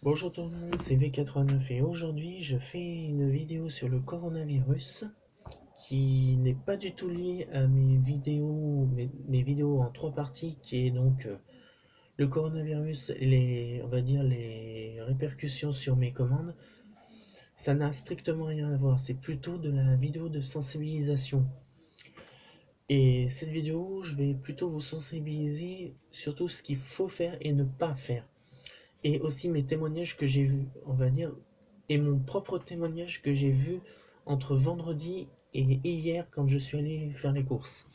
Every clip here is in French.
Bonjour tout le monde, c'est V89 et aujourd'hui je fais une vidéo sur le coronavirus qui n'est pas du tout liée à mes vidéos en trois parties qui est donc le coronavirus, on va dire les répercussions sur mes commandes. Ça n'a strictement rien à voir, c'est plutôt de la vidéo de sensibilisation. Et cette vidéo, je vais plutôt vous sensibiliser sur tout ce qu'il faut faire et ne pas faire. Et aussi mes témoignages que j'ai vus, on va dire, et mon propre témoignage que j'ai vu entre vendredi et hier quand je suis allé faire les courses.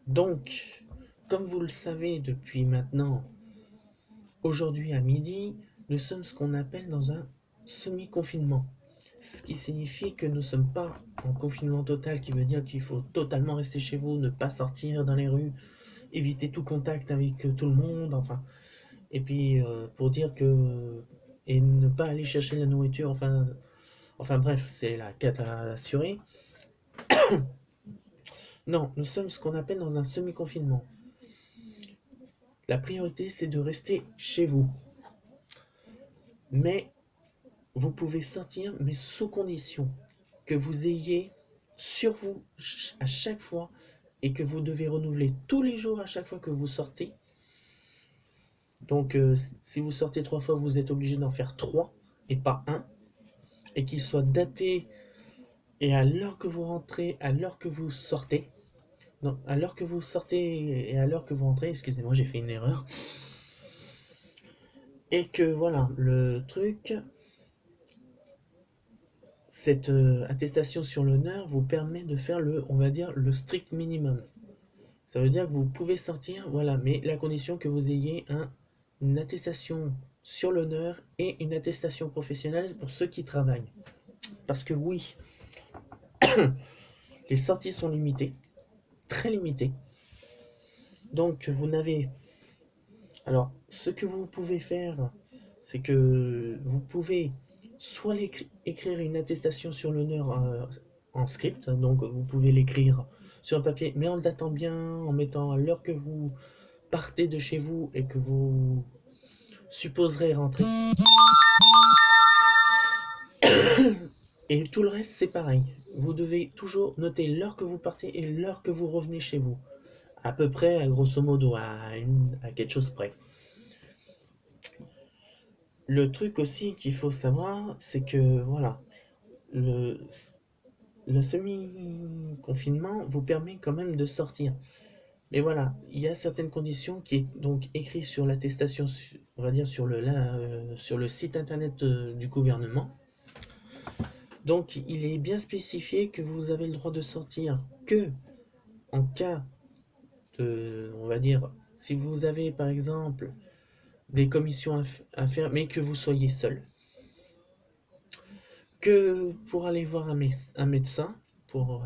Donc, comme vous le savez depuis maintenant, aujourd'hui à midi, nous sommes ce qu'on appelle dans un semi-confinement. Ce qui signifie que nous ne sommes pas en confinement total, qui veut dire qu'il faut totalement rester chez vous, ne pas sortir dans les rues, éviter tout contact avec tout le monde, enfin. Et puis pour dire que et ne pas aller chercher la nourriture, enfin bref, c'est la cata assurée. Non, nous sommes ce qu'on appelle dans un semi-confinement. La priorité, c'est de rester chez vous. Mais vous pouvez sortir, mais sous condition que vous ayez sur vous à chaque fois et que vous devez renouveler tous les jours à chaque fois que vous sortez. Donc si vous sortez 3 fois, vous êtes obligé d'en faire 3 et pas un. Et qu'il soit daté et à l'heure que vous rentrez, à l'heure que vous sortez. Non, à l'heure que vous sortez et à l'heure que vous rentrez, excusez-moi, j'ai fait une erreur. Et que voilà, le truc, cette attestation sur l'honneur vous permet de faire on va dire, le strict minimum. Ça veut dire que vous pouvez sortir, voilà, mais la condition que vous ayez une attestation sur l'honneur et une attestation professionnelle pour ceux qui travaillent. Parce que oui, les sorties sont limitées, très limitées. Donc vous n'avez... Alors, ce que vous pouvez faire, c'est que vous pouvez soit écrire une attestation sur l'honneur en script, donc vous pouvez l'écrire sur un papier, mais en le datant bien, en mettant à l'heure que vous partez de chez vous et que vous supposerez rentrer. Et tout le reste, c'est pareil. Vous devez toujours noter l'heure que vous partez et l'heure que vous revenez chez vous. À peu près, à grosso modo, à quelque chose près. Le truc aussi qu'il faut savoir, c'est que voilà, le, le semi-confinement vous permet quand même de sortir. Mais voilà, il y a certaines conditions qui est donc écrit sur l'attestation, on va dire sur le site internet du gouvernement. Donc il est bien spécifié que vous avez le droit de sortir que en cas de, on va dire, si vous avez par exemple des commissions à faire, mais que vous soyez seul. Que pour aller voir un médecin, pour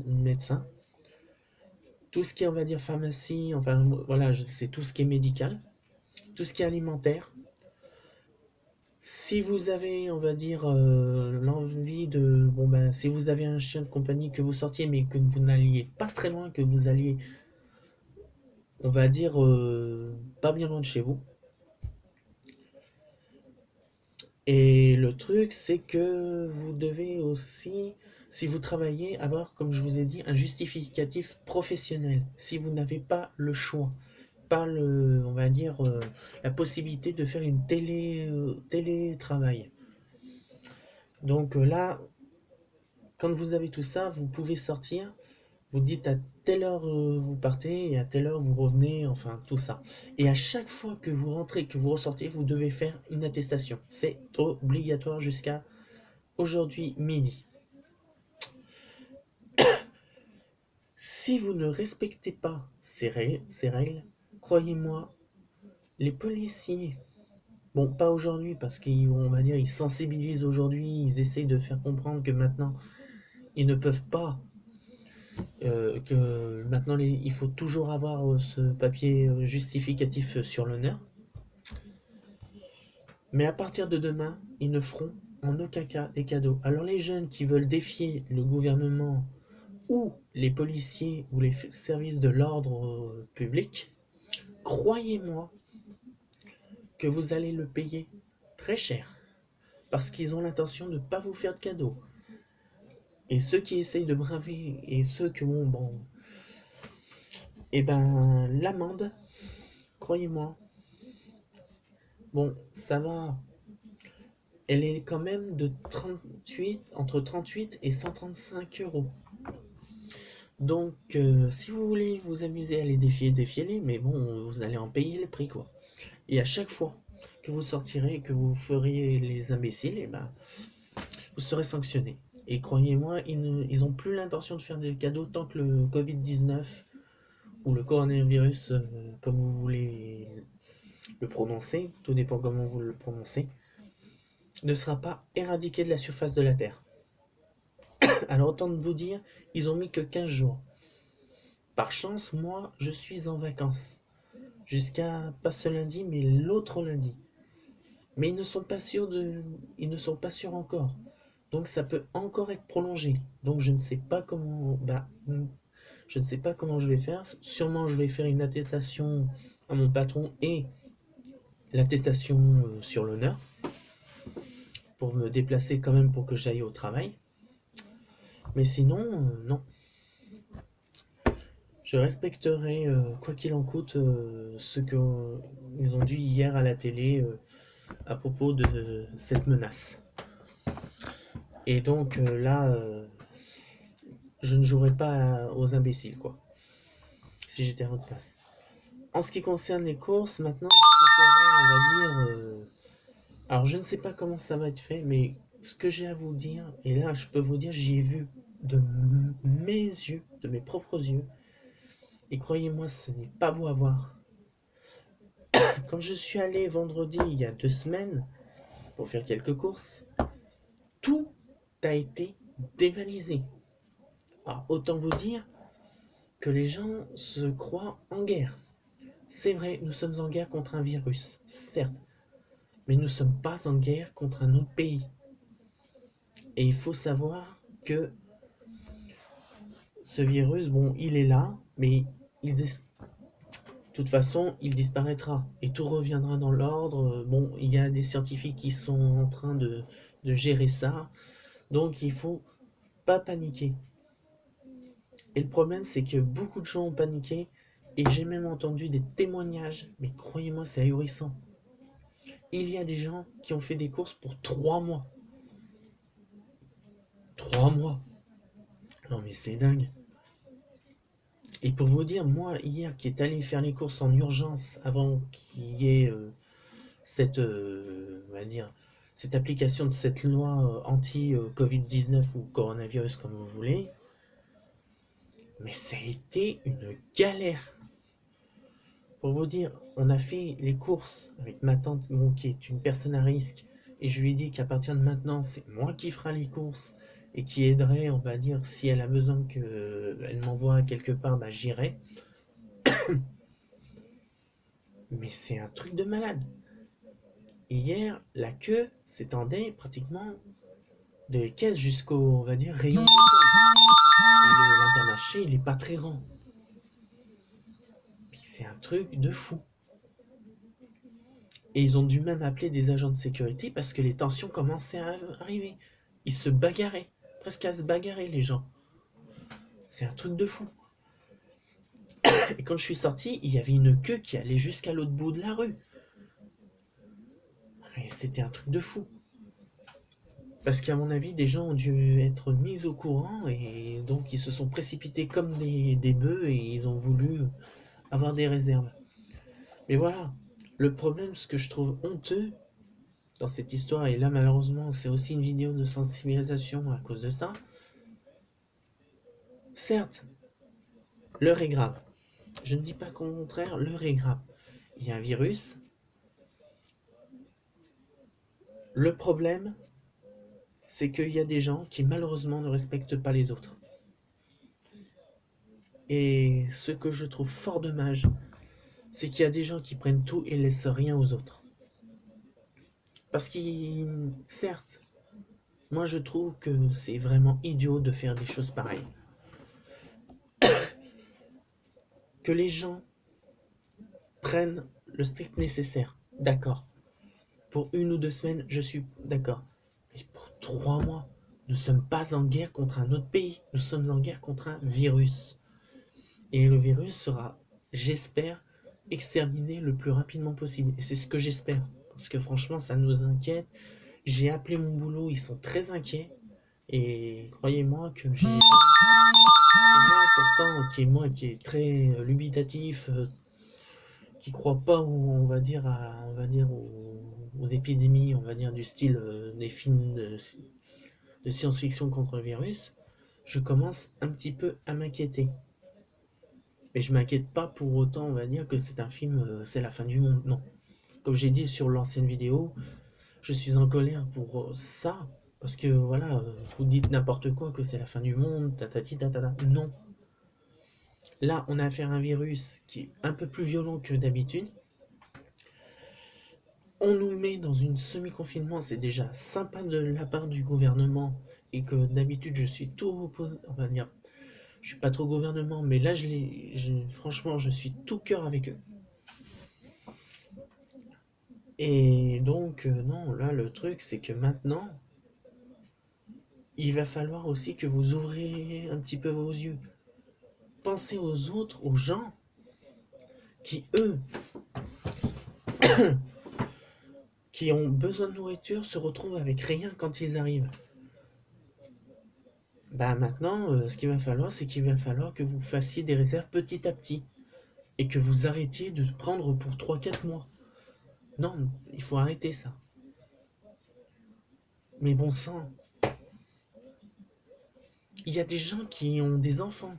médecin, tout ce qui est, on va dire, pharmacie, enfin voilà, c'est tout ce qui est médical, tout ce qui est alimentaire. Si vous avez, on va dire, l'envie de, bon ben, si vous avez un chien de compagnie que vous sortiez, mais que vous n'alliez pas très loin, que vous alliez, on va dire, pas bien loin de chez vous. Et le truc, c'est que vous devez aussi, si vous travaillez, avoir, comme je vous ai dit, un justificatif professionnel. Si vous n'avez pas le choix, pas on va dire, la possibilité de faire une télétravail. Donc là, quand vous avez tout ça, vous pouvez sortir. Vous dites à telle heure vous partez et à telle heure vous revenez, enfin tout ça. Et à chaque fois que vous rentrez, que vous ressortez, vous devez faire une attestation. C'est obligatoire jusqu'à aujourd'hui midi. Si vous ne respectez pas ces règles, croyez-moi, les policiers, bon pas aujourd'hui parce qu'on va dire ils sensibilisent aujourd'hui, ils essayent de faire comprendre que maintenant ils ne peuvent pas, que maintenant il faut toujours avoir ce papier justificatif sur l'honneur. Mais à partir de demain, ils ne feront en aucun cas des cadeaux. Alors les jeunes qui veulent défier le gouvernement ou les policiers ou les services de l'ordre public, croyez-moi, que vous allez le payer très cher, parce qu'ils ont l'intention de ne pas vous faire de cadeaux. Et ceux qui essayent de braver, et ceux qui ont, bon, eh ben, l'amende, croyez-moi, bon, ça va, elle est quand même de 38, entre 38 et 135 euros. Donc, si vous voulez vous amuser à les défier, défiez-les, mais bon, vous allez en payer le prix, quoi. Et à chaque fois que vous sortirez, que vous feriez les imbéciles, eh ben, vous serez sanctionné. Et croyez-moi, ils n'ont plus l'intention de faire des cadeaux tant que le Covid-19 ou le coronavirus, comme vous voulez le prononcer, tout dépend comment vous le prononcez, ne sera pas éradiqué de la surface de la Terre. Alors autant de vous dire, ils ont mis que 15 jours. Par chance, moi, je suis en vacances. Jusqu'à pas ce lundi, mais l'autre lundi. Mais ils ne sont pas sûrs encore. Donc ça peut encore être prolongé. Donc je ne sais pas comment, je ne sais pas comment je vais faire. Sûrement je vais faire une attestation à mon patron et l'attestation sur l'honneur pour me déplacer quand même pour que j'aille au travail. Mais sinon, non. Je respecterai, quoi qu'il en coûte, ce qu'ils ont dit hier à la télé à propos de cette menace. Et donc là, je ne jouerai pas aux imbéciles, quoi, si j'étais à votre place. En ce qui concerne les courses, maintenant, ce sera, on va dire... alors, je ne sais pas comment ça va être fait, mais ce que j'ai à vous dire, et là, je peux vous dire, j'y ai vu de mes yeux, de mes propres yeux, et croyez-moi, ce n'est pas beau à voir. Quand je suis allé vendredi, il y a 2 semaines, pour faire quelques courses, tout a été dévalisé. Alors, autant vous dire que les gens se croient en guerre. C'est vrai, nous sommes en guerre contre un virus, certes, mais nous ne sommes pas en guerre contre un autre pays. Et il faut savoir que ce virus, bon, il est là, mais de toute façon, il disparaîtra et tout reviendra dans l'ordre. Bon, il y a des scientifiques qui sont en train de gérer ça, donc il faut pas paniquer. Et le problème, c'est que beaucoup de gens ont paniqué et j'ai même entendu des témoignages, mais croyez-moi, c'est ahurissant. Il y a des gens qui ont fait des courses pour 3 mois. 3 mois. Non mais c'est dingue. Et pour vous dire, moi, hier, qui est allé faire les courses en urgence avant qu'il y ait cette, on va dire, cette application de cette loi anti-Covid-19 ou coronavirus, comme vous voulez, mais ça a été une galère. Pour vous dire, on a fait les courses avec ma tante, bon, qui est une personne à risque, et je lui ai dit qu'à partir de maintenant, c'est moi qui fera les courses et qui aiderait, on va dire, si elle a besoin qu'elle m'envoie quelque part, bah, j'irai. Mais c'est un truc de malade. Hier, la queue s'étendait pratiquement de les caisses jusqu'au, on va dire, rayon bouteille. Et l'Intermarché, il est pas très grand. Puis c'est un truc de fou. Et ils ont dû même appeler des agents de sécurité parce que les tensions commençaient à arriver. Ils se bagarraient, presque à se bagarrer les gens. C'est un truc de fou. Et quand je suis sorti, il y avait une queue qui allait jusqu'à l'autre bout de la rue. Et c'était un truc de fou. Parce qu'à mon avis, des gens ont dû être mis au courant et donc ils se sont précipités comme des bœufs et ils ont voulu avoir des réserves. Mais voilà, le problème, ce que je trouve honteux dans cette histoire, et là malheureusement c'est aussi une vidéo de sensibilisation à cause de ça, certes, l'heure est grave. Je ne dis pas qu'au contraire, l'heure est grave. Il y a un virus. Le problème, c'est qu'il y a des gens qui malheureusement ne respectent pas les autres. Et ce que je trouve fort dommage, c'est qu'il y a des gens qui prennent tout et laissent rien aux autres. Parce qu'ils, certes, moi je trouve que c'est vraiment idiot de faire des choses pareilles. Que les gens prennent le strict nécessaire, d'accord. Pour 1 ou 2 semaines, je suis d'accord. Mais pour 3 mois, nous ne sommes pas en guerre contre un autre pays. Nous sommes en guerre contre un virus. Et le virus sera, j'espère, exterminé le plus rapidement possible. Et c'est ce que j'espère. Parce que franchement, ça nous inquiète. J'ai appelé mon boulot, ils sont très inquiets. Et croyez-moi que j'ai... Et moi, pourtant, moi qui est très dubitatif, qui croit pas on va dire aux épidémies, on va dire du style des films de science-fiction contre le virus, je commence un petit peu à m'inquiéter. Mais je m'inquiète pas pour autant, on va dire que c'est un film, c'est la fin du monde. Non. Comme j'ai dit sur l'ancienne vidéo, je suis en colère pour ça. Parce que voilà, vous dites n'importe quoi, que c'est la fin du monde, tatati tatata. Non. Là, on a affaire à un virus qui est un peu plus violent que d'habitude. On nous met dans une semi-confinement, c'est déjà sympa de la part du gouvernement. Et que d'habitude, je suis tout opposé, on va dire, je suis pas trop gouvernement, mais là, franchement, je suis tout cœur avec eux. Et donc, non, là, le truc, c'est que maintenant, il va falloir aussi que vous ouvriez un petit peu vos yeux. Pensez aux autres, aux gens qui, eux, qui ont besoin de nourriture, se retrouvent avec rien quand ils arrivent. Bah maintenant, ce qu'il va falloir, c'est qu'il va falloir que vous fassiez des réserves petit à petit. Et que vous arrêtiez de prendre pour 3 4 mois. Non, il faut arrêter ça. Mais bon sang, il y a des gens qui ont des enfants,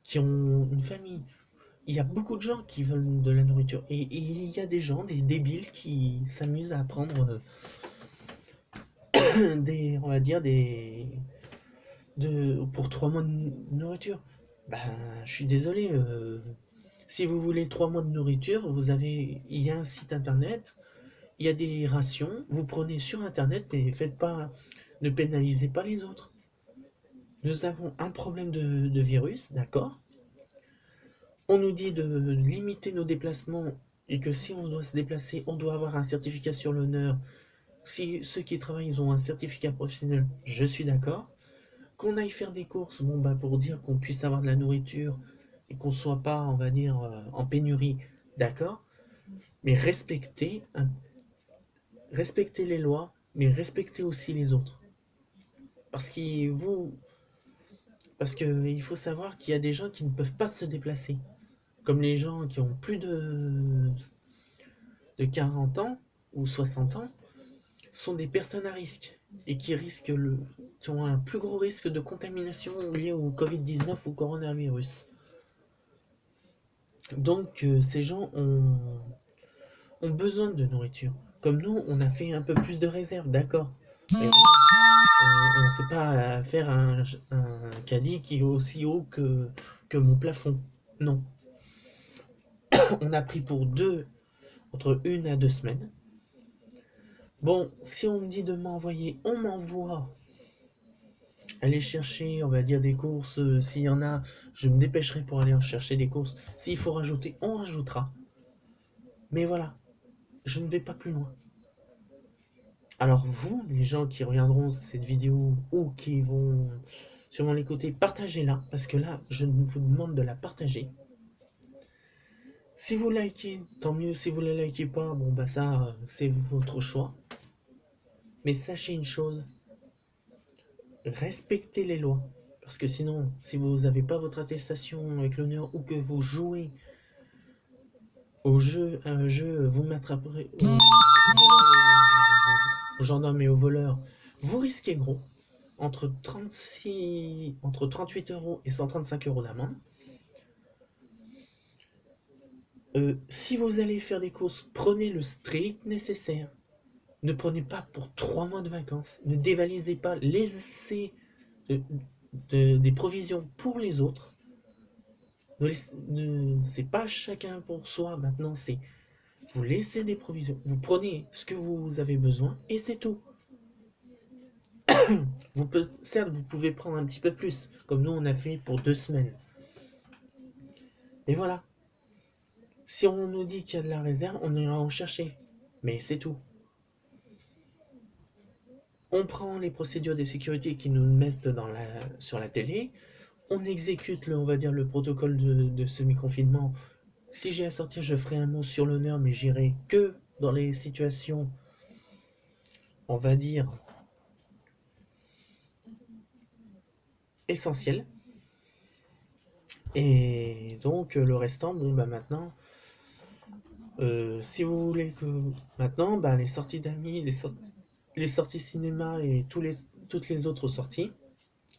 qui ont une famille. Il y a beaucoup de gens qui veulent de la nourriture. Et il y a des gens, des débiles, qui s'amusent à prendre on va dire, pour 3 mois de nourriture. Ben, je suis désolé. Si vous voulez 3 mois de nourriture, il y a un site internet, il y a des rations, vous prenez sur internet, mais ne pénalisez pas les autres. Nous avons un problème de virus, d'accord. On nous dit de limiter nos déplacements et que si on doit se déplacer, on doit avoir un certificat sur l'honneur. Si ceux qui travaillent ils ont un certificat professionnel, je suis d'accord. Qu'on aille faire des courses, bon bah pour dire qu'on puisse avoir de la nourriture et qu'on soit pas, on va dire, en pénurie, d'accord. Mais respectez les lois, mais respectez aussi les autres. Parce qu'il faut savoir qu'il y a des gens qui ne peuvent pas se déplacer. Comme les gens qui ont plus de 40 ans ou 60 ans sont des personnes à risque et qui ont un plus gros risque de contamination lié au Covid-19 ou coronavirus. Donc ces gens ont besoin de nourriture. Comme nous, on a fait un peu plus de réserve, d'accord. Mais voilà, on ne sait pas faire un caddie qui est aussi haut que mon plafond. Non. On a pris pour entre 1 à 2 semaines. Bon, si on me dit de m'envoyer, on m'envoie. Aller chercher, on va dire, des courses. S'il y en a, je me dépêcherai pour aller en chercher des courses. S'il faut rajouter, on rajoutera. Mais voilà, je ne vais pas plus loin. Alors vous, les gens qui regarderont cette vidéo ou qui vont sûrement l'écouter, partagez-la, parce que là, je vous demande de la partager. Si vous likez, tant mieux. Si vous ne la likez pas, bon bah ça, c'est votre choix. Mais sachez une chose, respectez les lois. Parce que sinon, si vous n'avez pas votre attestation avec l'honneur ou que vous jouez à un jeu, vous m'attraperez aux gendarmes et aux voleurs, vous risquez gros. Entre 38 euros et 135 euros d'amende. Si vous allez faire des courses, prenez le strict nécessaire. Ne prenez pas pour 3 mois de vacances. Ne dévalisez pas. Laissez des provisions pour les autres. C'est pas chacun pour soi maintenant. C'est vous laissez des provisions. Vous prenez ce que vous avez besoin et c'est tout. Certes, vous pouvez prendre un petit peu plus, comme nous on a fait pour 2 semaines. Mais voilà. Si on nous dit qu'il y a de la réserve, on ira en chercher. Mais c'est tout. On prend les procédures des sécurités qui nous mettent sur la télé, on exécute on va dire, le protocole de semi-confinement. Si j'ai à sortir, je ferai un mot sur l'honneur, mais j'irai que dans les situations, on va dire, essentielles. Et donc le restant, bon bah maintenant, si vous voulez que maintenant, bah, les sorties d'amis, les sorties cinéma et toutes les autres sorties,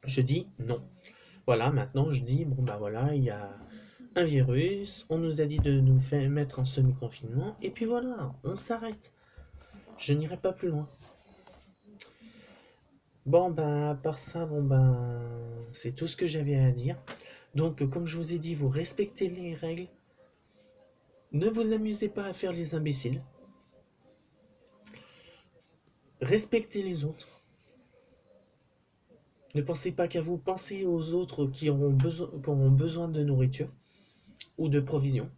je dis non. Voilà, maintenant je dis bon bah voilà, il y a un virus, on nous a dit de nous faire mettre en semi-confinement, et puis voilà, on s'arrête. Je n'irai pas plus loin. Bon ben à part ça, bon ben c'est tout ce que j'avais à dire. Donc comme je vous ai dit, vous respectez les règles. Ne vous amusez pas à faire les imbéciles. Respectez les autres. Ne pensez pas qu'à vous, pensez aux autres qui auront besoin de nourriture ou de provisions.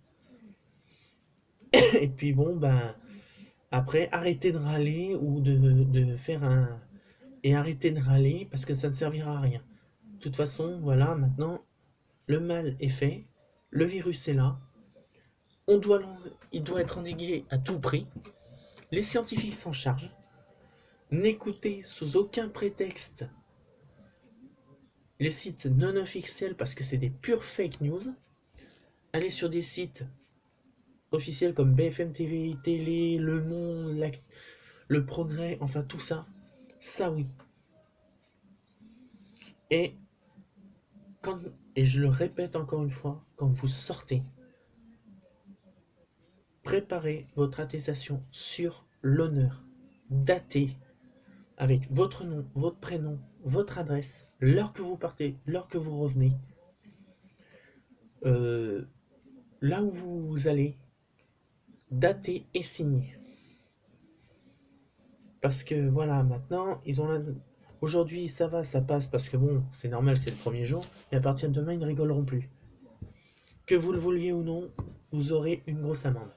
Et puis bon, ben, après, arrêtez de râler ou de faire un... Et arrêtez de râler parce que ça ne servira à rien. De toute façon, voilà, maintenant, le mal est fait, le virus est là, il doit être endigué à tout prix, les scientifiques s'en chargent, n'écoutez sous aucun prétexte les sites non officiels parce que c'est des pures fake news. Allez sur des sites officiels comme BFM TV, Télé, Le Monde, Le Progrès, enfin tout ça. Ça oui. Et, quand, et je le répète encore une fois, quand vous sortez, préparez votre attestation sur l'honneur, datée, avec votre nom, votre prénom, votre adresse, l'heure que vous partez, l'heure que vous revenez, euh, là où vous allez, daté et signé. Parce que voilà, maintenant, aujourd'hui, ça va, ça passe, parce que bon, c'est normal, c'est le premier jour, mais à partir de demain, ils ne rigoleront plus. Que vous le vouliez ou non, vous aurez une grosse amende.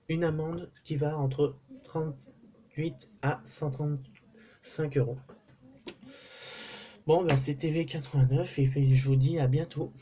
Une amende qui va entre 38 à 135 euros. Bon, bah, c'était V89, et puis je vous dis à bientôt.